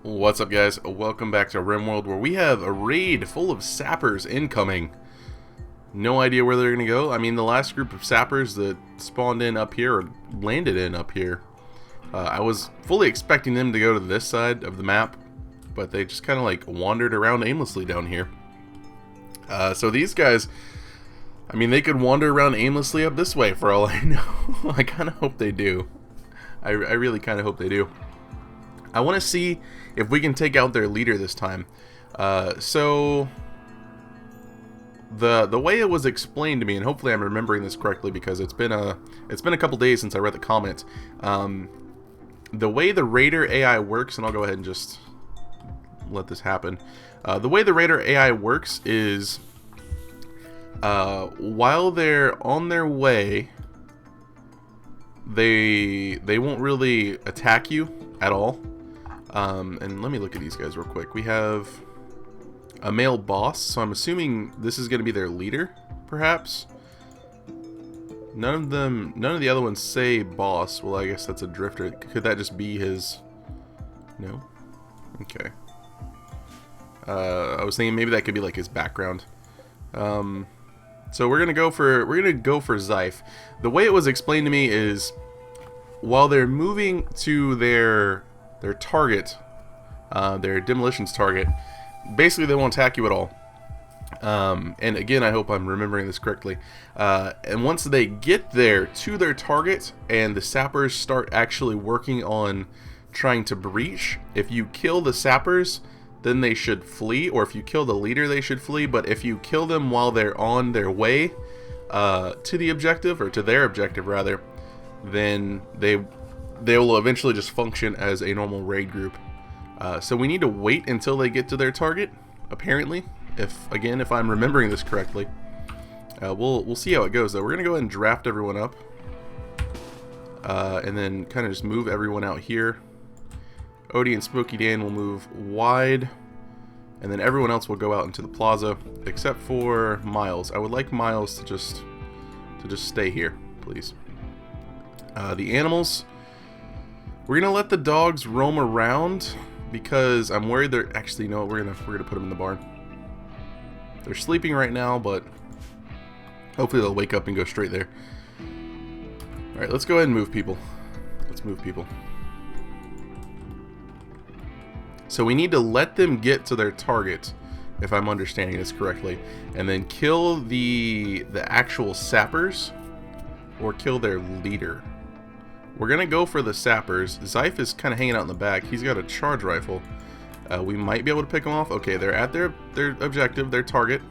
What's up, guys? Welcome back to RimWorld, where we have a raid full of sappers incoming. No idea where they're gonna go. I mean, the last group of sappers that spawned in up here, or landed in up here, I was fully expecting them to go to this side of the map, but they just kind of like wandered around aimlessly down here. So these guys, I mean, they could wander around aimlessly up this way for all I know. I kind of hope they do. I really kind of hope they do. I want to see if we can take out their leader this time. So the way it was explained to me, and hopefully I'm remembering this correctly because it's been a couple days since I read the comment. The way the Raider AI works, and I'll go ahead and just let this happen. The way the Raider AI works is while they're on their way, they won't really attack you at all. And let me look at these guys real quick. We have a male boss, so I'm assuming this is going to be their leader, perhaps. None of the other ones say boss. Well, I guess that's a drifter. Could that just be his? No? Okay. I was thinking maybe that could be like his background. So we're gonna go for Zyph. The way it was explained to me is while they're moving to their target, their demolitions target, basically they won't attack you at all. And again, I hope I'm remembering this correctly. And once they get there to their target and the sappers start actually working on trying to breach, if you kill the sappers, then they should flee, or if you kill the leader, they should flee. But if you kill them while they're on their way to the objective, or to their objective rather, then they will eventually just function as a normal raid group. So we need to wait until they get to their target, apparently, if I'm remembering this correctly. We'll see how it goes, though. We're gonna go ahead and draft everyone up, and then kind of just move everyone out here. Odie and Smokey Dan will move wide, and then everyone else will go out into the plaza, except for Miles. I would like Miles to just stay here, please. The animals, we're gonna let the dogs roam around because I'm worried they're actually, you know what, we're gonna put them in the barn. They're sleeping right now, but hopefully they'll wake up and go straight there. All right, let's go ahead and move people. Let's move people. So we need to let them get to their target, if I'm understanding this correctly, and then kill the actual sappers or kill their leader. We're gonna go for the sappers. Zyph is kind of hanging out in the back. He's got a charge rifle. We might be able to pick them off. Okay, they're at their objective, their target.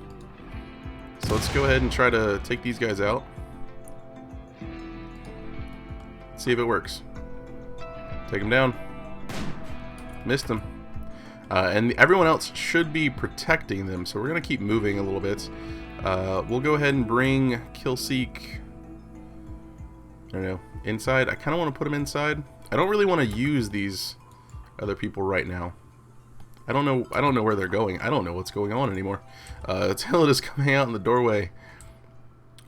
So let's go ahead and try to take these guys out. See if it works. Take them down. Missed them. And everyone else should be protecting them, so we're gonna keep moving a little bit. We'll go ahead and bring Killseek, I don't know, inside. I kind of want to put him inside. I don't really want to use these other people right now. I don't know where they're going. I don't know what's going on anymore. Taylor is coming out in the doorway.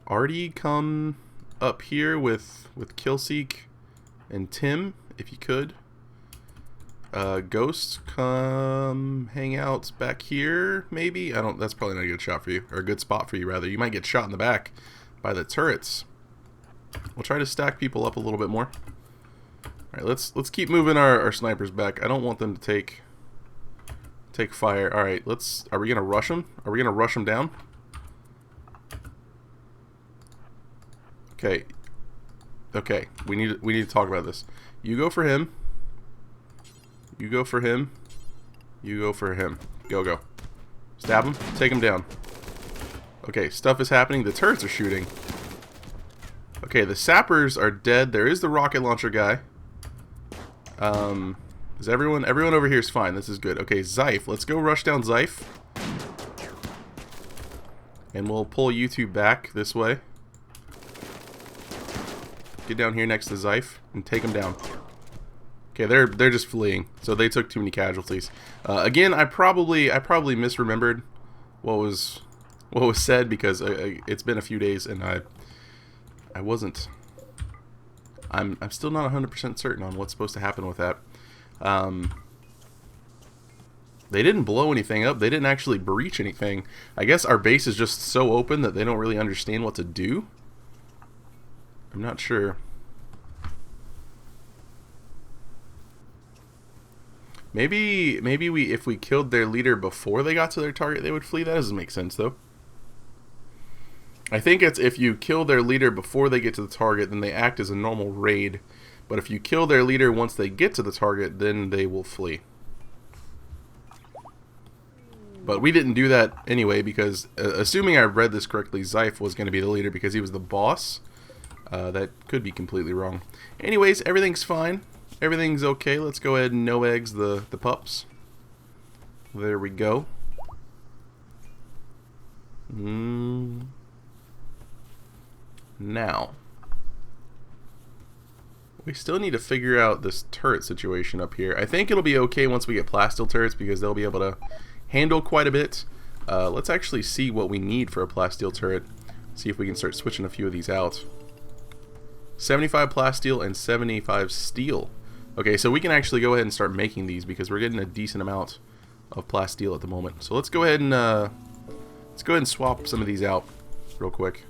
Artie, come up here with Killseek and Tim, if you could. Ghost, come hang out back here, maybe? That's probably not a good shot for you, or a good spot for you, rather. You might get shot in the back by the turrets. We'll try to stack people up a little bit more. Alright, let's keep moving our snipers back. I don't want them to take fire. Alright, are we gonna rush them? Are we gonna rush them down? Okay. Okay, we need to talk about this. You go for him. You go for him. You go for him. Go. Stab him. Take him down. Okay, stuff is happening. The turrets are shooting. Okay, the sappers are dead. There is the rocket launcher guy. Is everyone over here is fine. This is good. Okay, Zyph. Let's go rush down Zyph. And we'll pull you two back this way. Get down here next to Zyph and take him down. Okay, they're just fleeing, so they took too many casualties. Again, I probably misremembered what was said because it's been a few days and I wasn't. I'm still not 100% certain on what's supposed to happen with that. They didn't blow anything up. They didn't actually breach anything. I guess our base is just so open that they don't really understand what to do. I'm not sure. Maybe if we killed their leader before they got to their target, they would flee. That doesn't make sense, though. I think it's if you kill their leader before they get to the target, then they act as a normal raid. But if you kill their leader once they get to the target, then they will flee. But we didn't do that anyway because, assuming I read this correctly, Zyph was going to be the leader because he was the boss. That could be completely wrong. Anyways, everything's fine. Everything's okay. Let's go ahead and no eggs the pups. There we go. Now, we still need to figure out this turret situation up here. I think it'll be okay once we get plasteel turrets because they'll be able to handle quite a bit. Let's actually see what we need for a plasteel turret. See if we can start switching a few of these out. 75 plasteel and 75 steel. Okay, so we can actually go ahead and start making these because we're getting a decent amount of plasteel at the moment. So let's go ahead and swap some of these out real quick.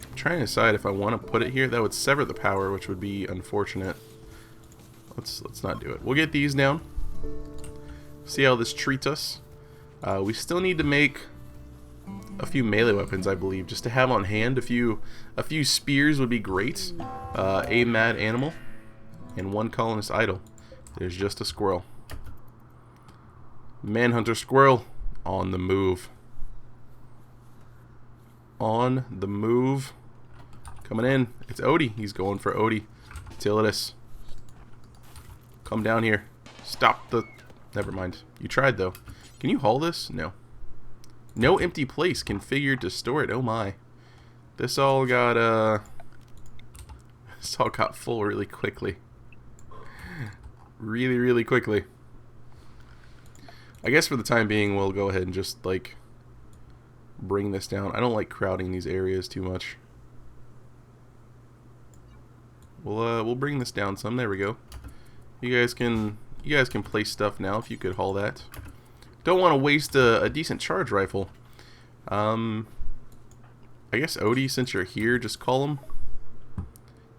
I'm trying to decide if I want to put it here. That would sever the power, which would be unfortunate. Let's not do it. We'll get these down. See how this treats us. We still need to make a few melee weapons, I believe, just to have on hand. A few spears would be great. A mad animal and one colonist idol. There's just a squirrel. Manhunter squirrel on the move. On the move. Coming in. It's Odie. He's going for Odie. Tilitus. Come down here. Stop the... Never mind. You tried, though. Can you haul this? No. No empty place configured to store it. Oh my. This all got full really quickly. Really quickly. I guess for the time being we'll go ahead and just like bring this down. I don't like crowding these areas too much. We'll bring this down some. There we go. You guys can place stuff now if you could haul that. Don't want to waste a decent charge rifle. I guess Odie, since you're here, just call him.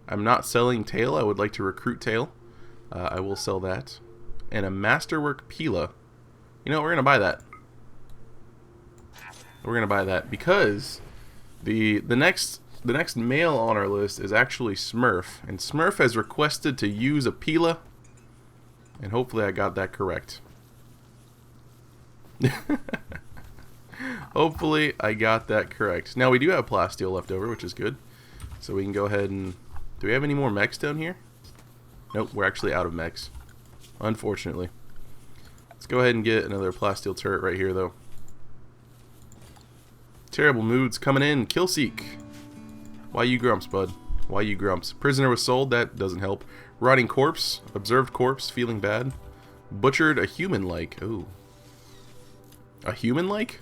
I'm not selling Tail. I would like to recruit Tail. I will sell that. And a Masterwork Pila. You know, we're gonna buy that. We're gonna buy that because the next male on our list is actually Smurf, and Smurf has requested to use a Pila, and hopefully I got that correct. Hopefully I got that correct. Now we do have plasteel left over, which is good. So we can go ahead and... Do we have any more mechs down here? Nope, we're actually out of mechs. Unfortunately. Let's go ahead and get another plasteel turret right here, though. Terrible moods coming in. Killseek. Why you grumps, bud? Why you grumps? Prisoner was sold. That doesn't help. Rotting corpse. Observed corpse. Feeling bad. Butchered a human-like. Ooh. A human-like?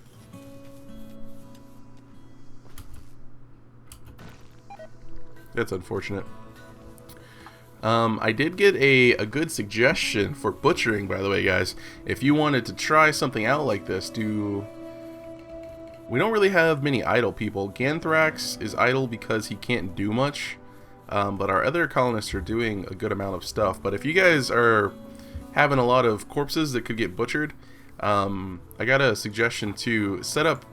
That's unfortunate. I did get a good suggestion for butchering, by the way, guys. If you wanted to try something out like this, we don't really have many idle people. Ganthrax is idle because he can't do much, but our other colonists are doing a good amount of stuff. But if you guys are having a lot of corpses that could get butchered, I got a suggestion to set up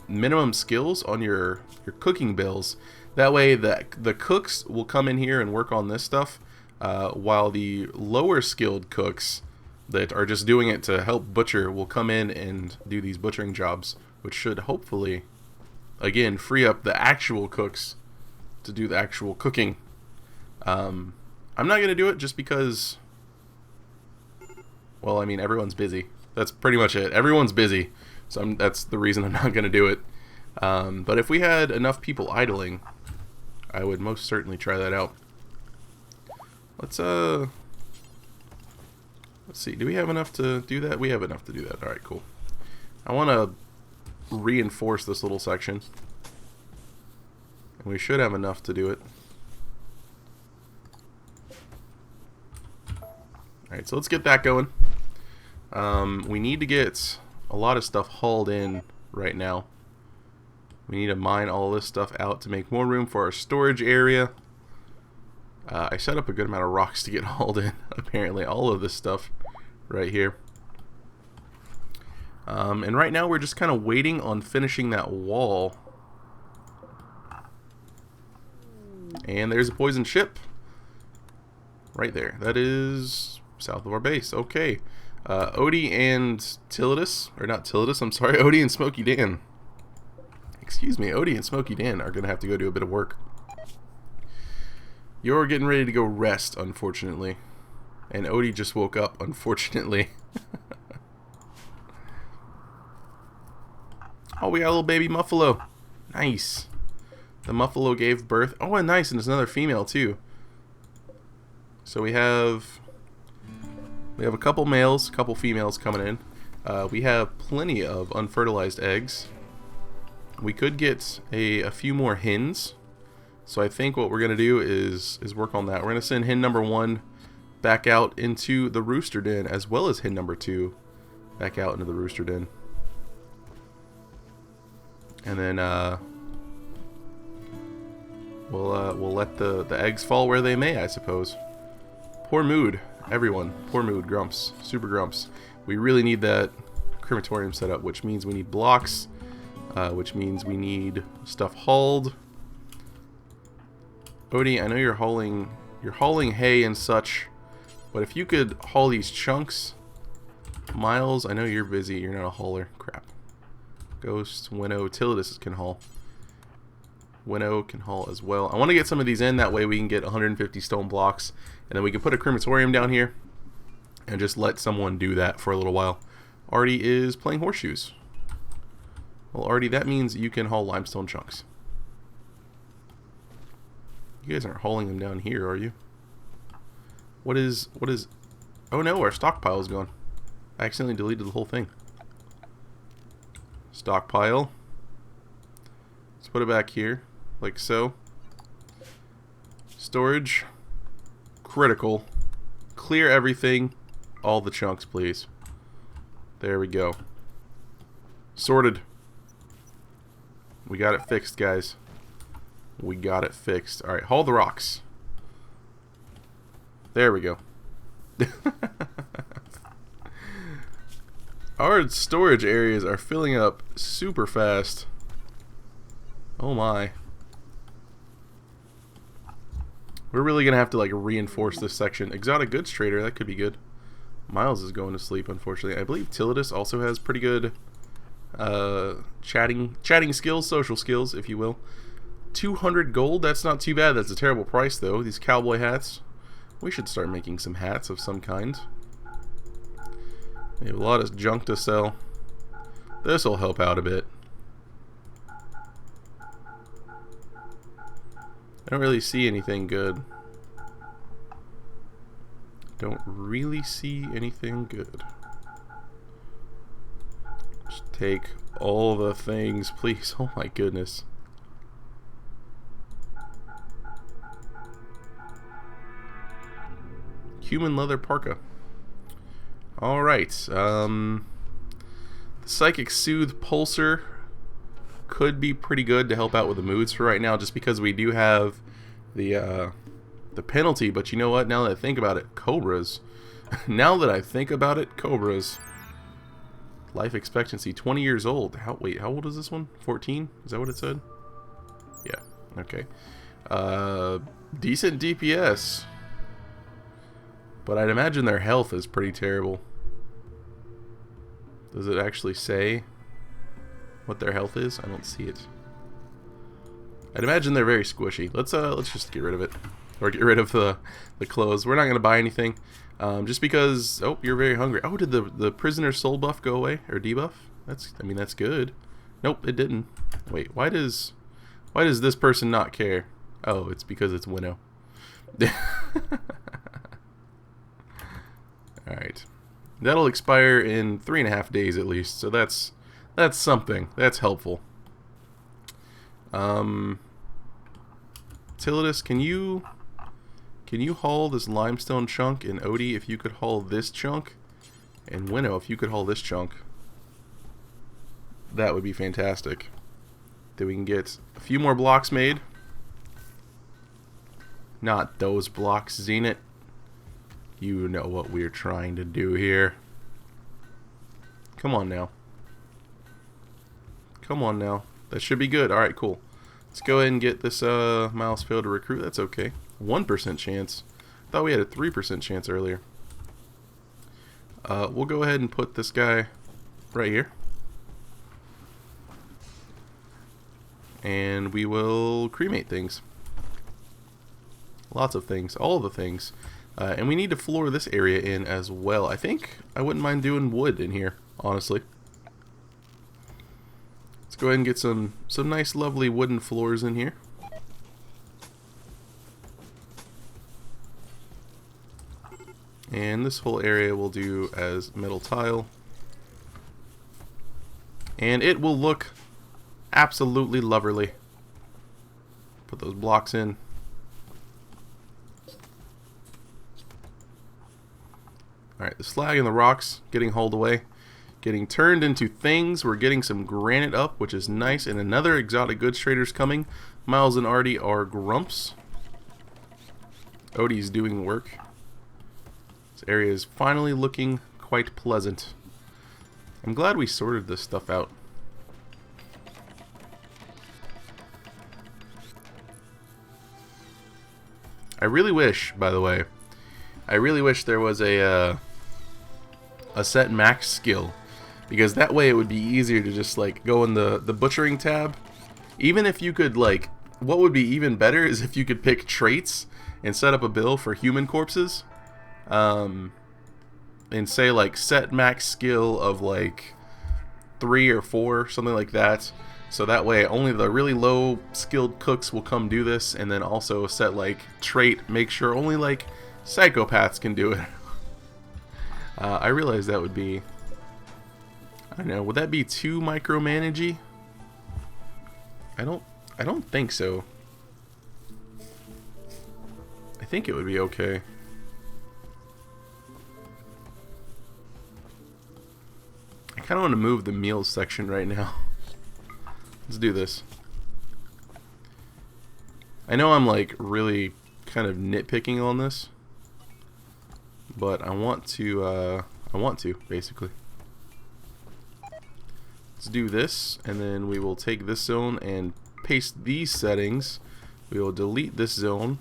minimum skills on your cooking bills. That way the cooks will come in here and work on this stuff, while the lower skilled cooks that are just doing it to help butcher will come in and do these butchering jobs, which should hopefully, again, free up the actual cooks to do the actual cooking. I'm not going to do it just because, well, I mean, everyone's busy. That's pretty much it. Everyone's busy, so that's the reason I'm not going to do it. But if we had enough people idling, I would most certainly try that out. Let's see. Do we have enough to do that? We have enough to do that. All right, cool. I want to reinforce this little section, and we should have enough to do it. Alright, so let's get that going. We need to get a lot of stuff hauled in right now. We need to mine all this stuff out to make more room for our storage area. I set up a good amount of rocks to get hauled in, apparently. All of this stuff right here. And right now we're just kind of waiting on finishing that wall. And there's a poison ship. Right there. That is south of our base. Okay. Odie and Tilitus, or not Tilitus, I'm sorry, Odie and Smokey Dan. Excuse me, Odie and Smokey Dan are going to have to go do a bit of work. You're getting ready to go rest, unfortunately. And Odie just woke up, unfortunately. Oh, we got a little baby Muffalo. Nice. The Muffalo gave birth. Oh, and nice, and there's another female, too. So we have a couple males, a couple females coming in. We have plenty of unfertilized eggs. We could get a few more hens. So I think what we're going to do is work on that. We're going to send hen number 1 back out into the rooster den, as well as hen number 2 back out into the rooster den. And then we'll let the eggs fall where they may, I suppose. Poor mood, everyone. Poor mood, grumps, super grumps. We really need that crematorium set up, which means we need blocks, which means we need stuff hauled. Odie, I know you're hauling hay and such, but if you could haul these chunks, Miles, I know you're busy. You're not a hauler. Crap. Ghost, Winnow, Tilitus can haul. Winnow can haul as well. I want to get some of these in, that way we can get 150 stone blocks, and then we can put a crematorium down here and just let someone do that for a little while. Artie is playing horseshoes. Well, Artie, that means you can haul limestone chunks. You guys aren't hauling them down here, are you? What is... Oh no, our stockpile is gone. I accidentally deleted the whole thing. Stockpile. Let's put it back here, like so. Storage. Critical. Clear everything. All the chunks, please. There we go. Sorted. We got it fixed, guys. We got it fixed. Alright, haul the rocks. There we go. Our storage areas are filling up super fast. Oh my. We're really gonna have to like reinforce this section. Exotic goods trader, that could be good. Miles is going to sleep, unfortunately. I believe Tilitus also has pretty good chatting skills, social skills, if you will. 200 gold, that's not too bad. That's a terrible price though. These cowboy hats. We should start making some hats of some kind. We have a lot of junk to sell. This will help out a bit. I don't really see anything good. Don't really see anything good. Just take all the things, please. Oh my goodness. Human leather parka. Alright. The Psychic Soothe Pulsar could be pretty good to help out with the moods for right now, just because we do have the penalty. But you know what? Now that I think about it, cobras. Now that I think about it, cobras. Life expectancy 20 years old. Wait, how old is this one? 14? Is that what it said? Yeah. Okay. Decent DPS. But I'd imagine their health is pretty terrible. Does it actually say what their health is? I don't see it. I'd imagine they're very squishy. Let's just get rid of it, or get rid of the clothes. We're not gonna buy anything, just because. Oh, you're very hungry. Oh, did the prisoner's soul buff go away, or debuff? I mean that's good. Nope, it didn't. Wait, why does this person not care? Oh, it's because it's Winnow. All right. That'll expire in 3.5 days at least, so that's something. That's helpful. Tilitus, can you Can you haul this limestone chunk? And Odie, if you could haul this chunk. And Winnow, if you could haul this chunk. That would be fantastic. Then we can get a few more blocks made. Not those blocks, Zenith. You know what we're trying to do here. Come on now. Come on now. That should be good. Alright, cool. Let's go ahead and get this mouse failed to recruit. That's okay. 1% chance. I thought we had a 3% chance earlier. We'll go ahead and put this guy right here. And we will cremate things. Lots of things. All of the things. And we need to floor this area in as well. I think I wouldn't mind doing wood in here, honestly. Let's go ahead and get some nice lovely wooden floors in here. And this whole area we'll do as metal tile. And it will look absolutely lovely. Put those blocks in. Alright, the slag and the rocks getting hauled away. Getting turned into things. We're getting some granite up, which is nice. And another exotic goods trader's coming. Miles and Artie are grumps. Odie's doing work. This area is finally looking quite pleasant. I'm glad we sorted this stuff out. I really wish, by the way, I really wish there was a set max skill, because that way it would be easier to just like go in the butchering tab. Even if you could, like, what would be even better is if you could pick traits and set up a bill for human corpses, and say like set max skill of like 3 or 4, something like that. So that way only the really low skilled cooks will come do this, and then also set like trait, make sure only like psychopaths can do it. I realize that would be, I don't know, would that be too micromanagey? I don't think so. I think it would be okay. I kind of want to move the meals section right now. Let's do this. I know I'm like really kind of nitpicking on this, but I want to basically. Let's do this, and then we will take this zone and paste these settings. We will delete this zone,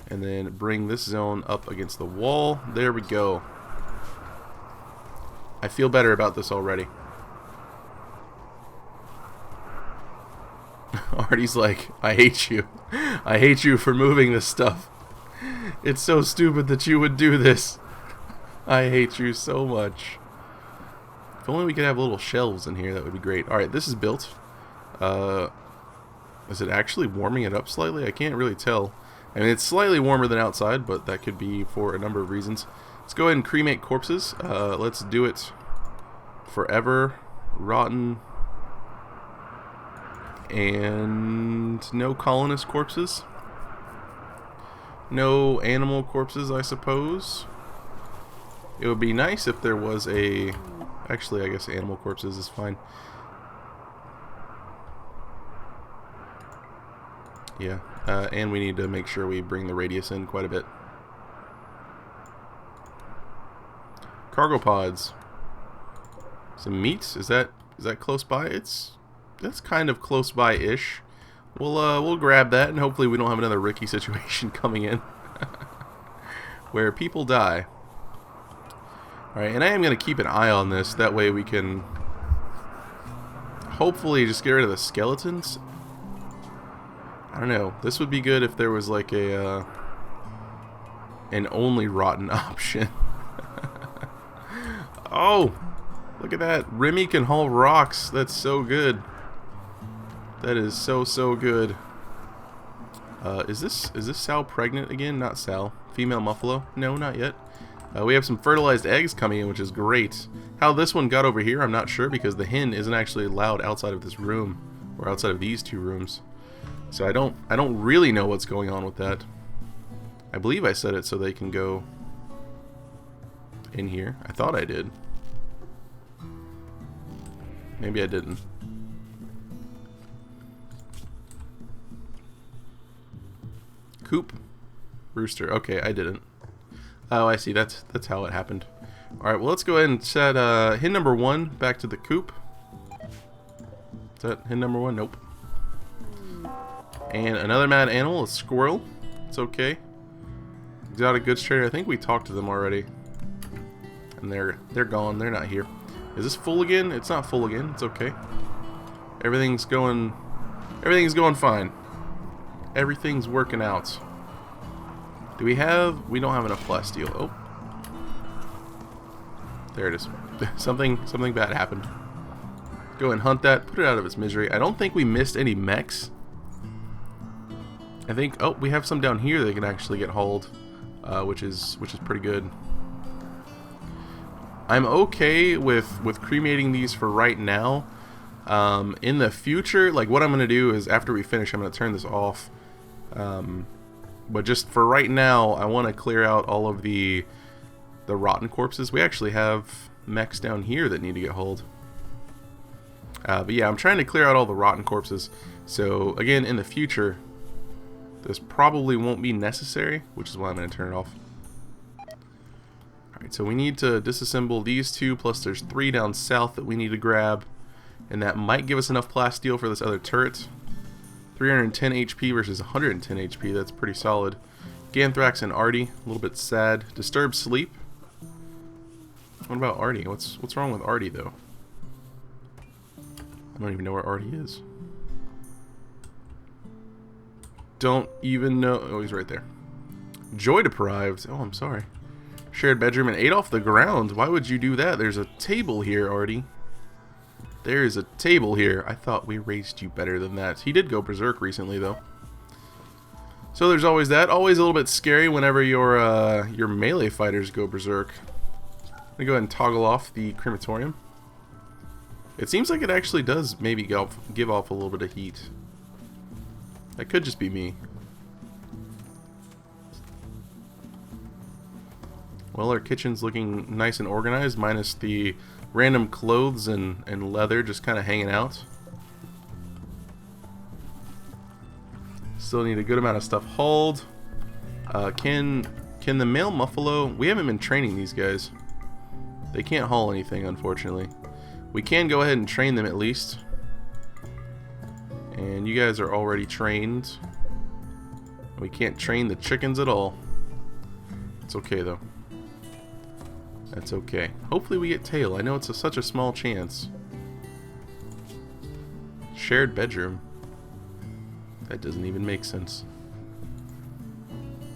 and then bring this zone up against the wall. There we go. I feel better about this already. Artie's like, I hate you. I hate you for moving this stuff. It's so stupid that you would do this. I hate you so much. If only we could have little shelves in here, that would be great. Alright, this is built. Is it actually warming it up slightly? I can't really tell. I mean, it's slightly warmer than outside, but that could be for a number of reasons. Let's go ahead and cremate corpses. Let's do it forever. Rotten. And no colonist corpses. No animal corpses, I suppose. It would be nice if there was a... Actually, I guess animal corpses is fine. Yeah, and we need to make sure we bring the radius in quite a bit. Cargo pods. Some meat. Is that close by? That's kind of close by-ish. We'll grab that, and hopefully we don't have another Ricky situation coming in where people die. Alright, and I am going to keep an eye on this. That way we can hopefully just get rid of the skeletons. I don't know. This would be good if there was like an only rotten option. Oh! Look at that. Remy can haul rocks. That's so good. That is so good. Is this Sal pregnant again? Not Sal. Female Muffalo? No, not yet. We have some fertilized eggs coming in, which is great. How this one got over here, I'm not sure, because the hen isn't actually allowed outside of this room, or outside of these 2 rooms. So I don't really know what's going on with that. I believe I set it so they can go in here. I thought I did. Maybe I didn't. Coop. Rooster. Okay, I didn't. Oh, I see. That's how it happened. Alright, well, let's go ahead and set hen number 1 back to the coop. Is that hen number 1? Nope. And another mad animal, a squirrel. It's okay. Exotic goods trader. I think we talked to them already. And they're gone. They're not here. Is this full again? It's not full again. It's okay. Everything's going fine. Everything's working out. Do we have... We don't have enough plasteel. Oh. There it is. something bad happened. Go and hunt that. Put it out of its misery. I don't think we missed any mechs. I think... Oh, we have some down here that can actually get hauled. Which is pretty good. I'm okay with cremating these for right now. In the future, like what I'm going to do is after we finish, I'm going to turn this off. But just for right now, I want to clear out all of the rotten corpses. We actually have mechs down here that need to get hauled. But yeah, I'm trying to clear out all the rotten corpses. So again, in the future, this probably won't be necessary, which is why I'm going to turn it off. Alright, so we need to disassemble these two, plus there's 3 down south that we need to grab. And that might give us enough plasteel for this other turret. 310 HP versus 110 HP, that's pretty solid. Ganthrax and Artie, a little bit sad. Disturbed sleep. What about Artie? What's wrong with Artie though? I don't even know where Artie is. Don't even know. Oh, he's right there. Joy deprived. Oh, I'm sorry. Shared bedroom and ate off the ground. Why would you do that? There's a table here, Artie. There is a table here. I thought we raised you better than that. He did go berserk recently, though. So there's always that. Always a little bit scary whenever your melee fighters go berserk. I'm gonna go ahead and toggle off the crematorium. It seems like it actually does maybe give off a little bit of heat. That could just be me. Well, our kitchen's looking nice and organized, minus the random clothes and leather just kind of hanging out. Still need a good amount of stuff hauled. Can the male muffalo... We haven't been training these guys. They can't haul anything, unfortunately. We can go ahead and train them at least. And you guys are already trained. We can't train the chickens at all. It's okay, though. That's okay. Hopefully we get tail. I know it's such a small chance. Shared bedroom. That doesn't even make sense.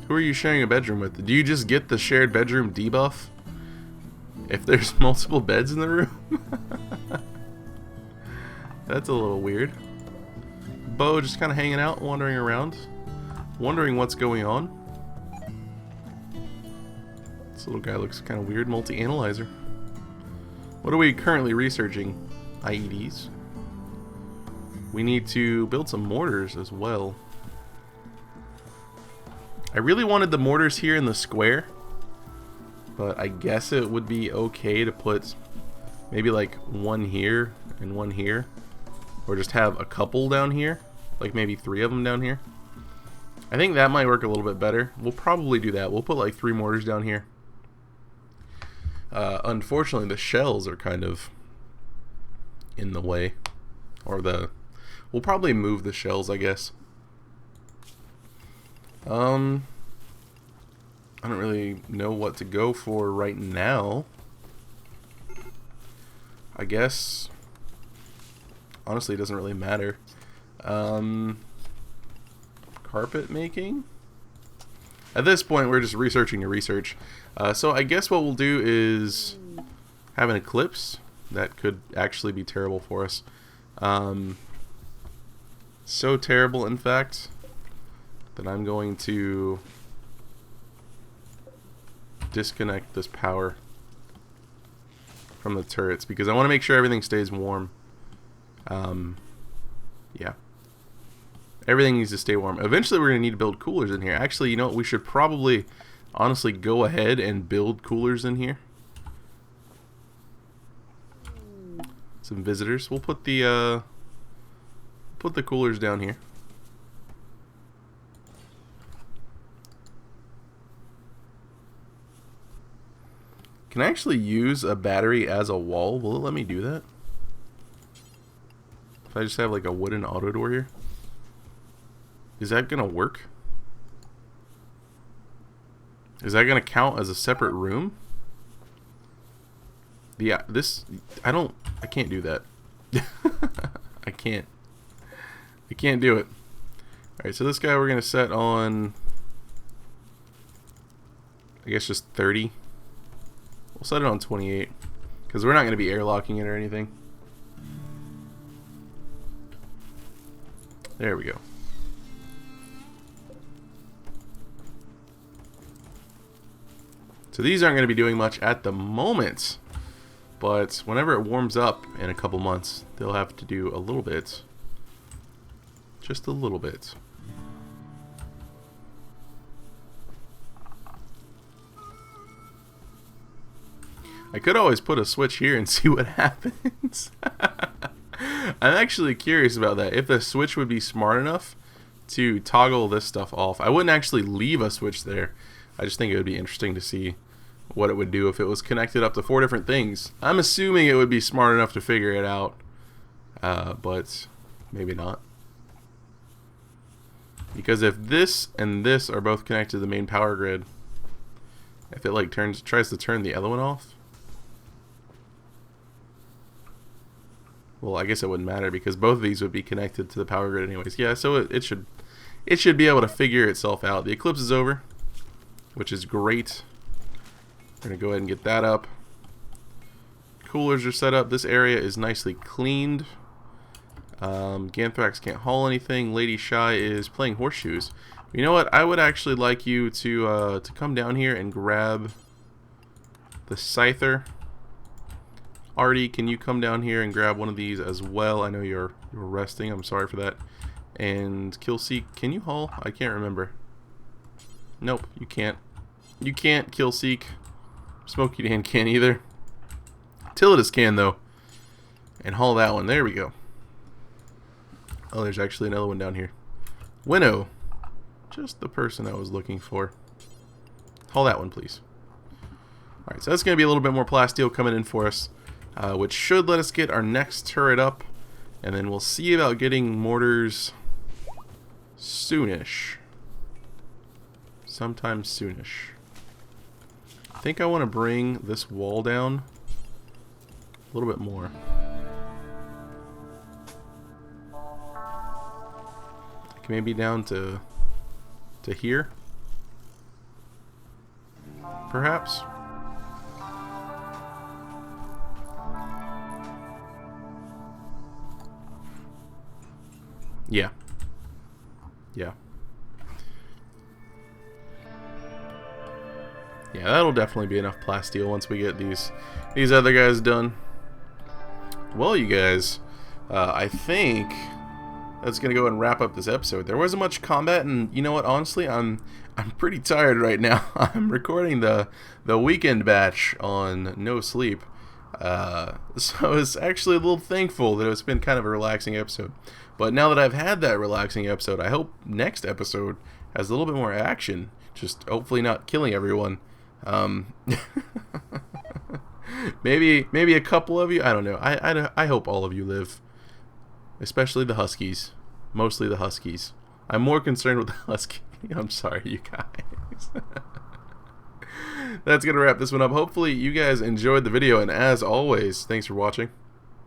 Who are you sharing a bedroom with? Do you just get the shared bedroom debuff? If there's multiple beds in the room? That's a little weird. Bo just kind of hanging out, wandering around. Wondering what's going on. This little guy looks kind of weird. Multi-analyzer. What are we currently researching? IEDs. We need to build some mortars as well. I really wanted the mortars here in the square, but I guess it would be okay to put maybe like one here and one here, or just have a couple down here, like maybe 3 of them down here. I think that might work a little bit better. We'll probably do that. We'll put like 3 mortars down here. Unfortunately, the shells are kind of in the way, or we'll probably move the shells, I guess. I don't really know what to go for right now. I guess, honestly, it doesn't really matter. Carpet making? At this point, we're just researching your research. So I guess what we'll do is have an eclipse. That could actually be terrible for us. So terrible, in fact, that I'm going to disconnect this power from the turrets because I want to make sure everything stays warm. Yeah. Everything needs to stay warm. Eventually, we're going to need to build coolers in here. Actually, you know what? We should probably, honestly, go ahead and build coolers in here. Some visitors. We'll put the coolers down here. Can I actually use a battery as a wall? Will it let me do that? If I just have like a wooden auto door here? Is that gonna work? Is that gonna count as a separate room? Yeah, I can't do that. I can't do it. Alright, so this guy we're gonna set on, I guess, just 30. We'll set it on 28, because we're not going to be airlocking it or anything. There we go. So these aren't going to be doing much at the moment, but whenever it warms up in a couple months, they'll have to do a little bit. Just a little bit. I could always put a switch here and see what happens. I'm actually curious about that. If the switch would be smart enough to toggle this stuff off. I wouldn't actually leave a switch there. I just think it would be interesting to see what it would do if it was connected up to 4 different things. I'm assuming it would be smart enough to figure it out, but maybe not. Because if this and this are both connected to the main power grid, if it like tries to turn the other one off, well, I guess it wouldn't matter because both of these would be connected to the power grid anyways. Yeah, so it should be able to figure itself out. The eclipse is over, which is great. We're going to go ahead and get that up. Coolers are set up. This area is nicely cleaned. Ganthrax can't haul anything. Lady Shy is playing horseshoes. You know what? I would actually like you to come down here and grab the scyther. Artie, can you come down here and grab one of these as well? I know you're resting. I'm sorry for that. And Killseek, can you haul? I can't remember. Nope, you can't. You can't, Killseek. Smokey Dan can't either. Tillidus can, though. And haul that one. There we go. Oh, there's actually another one down here. Winnow. Just the person I was looking for. Haul that one, please. Alright, so that's going to be a little bit more plasteel coming in for us. Which should let us get our next turret up. And then we'll see about getting mortars soonish. Sometime soonish. I think I want to bring this wall down a little bit more. Maybe down to here, perhaps. Yeah. Yeah, that'll definitely be enough plasteel once we get these other guys done. Well, you guys, I think that's gonna go and wrap up this episode. There wasn't much combat, and you know what? Honestly, I'm pretty tired right now. I'm recording the weekend batch on no sleep, so I was actually a little thankful that it's been kind of a relaxing episode. But now that I've had that relaxing episode, I hope next episode has a little bit more action. Just hopefully not killing everyone. Maybe a couple of you. I don't know. I hope all of you live. Especially the Huskies. Mostly the Huskies. I'm more concerned with the Husky. I'm sorry, you guys. That's going to wrap this one up. Hopefully you guys enjoyed the video. And as always, thanks for watching.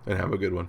And have a good one.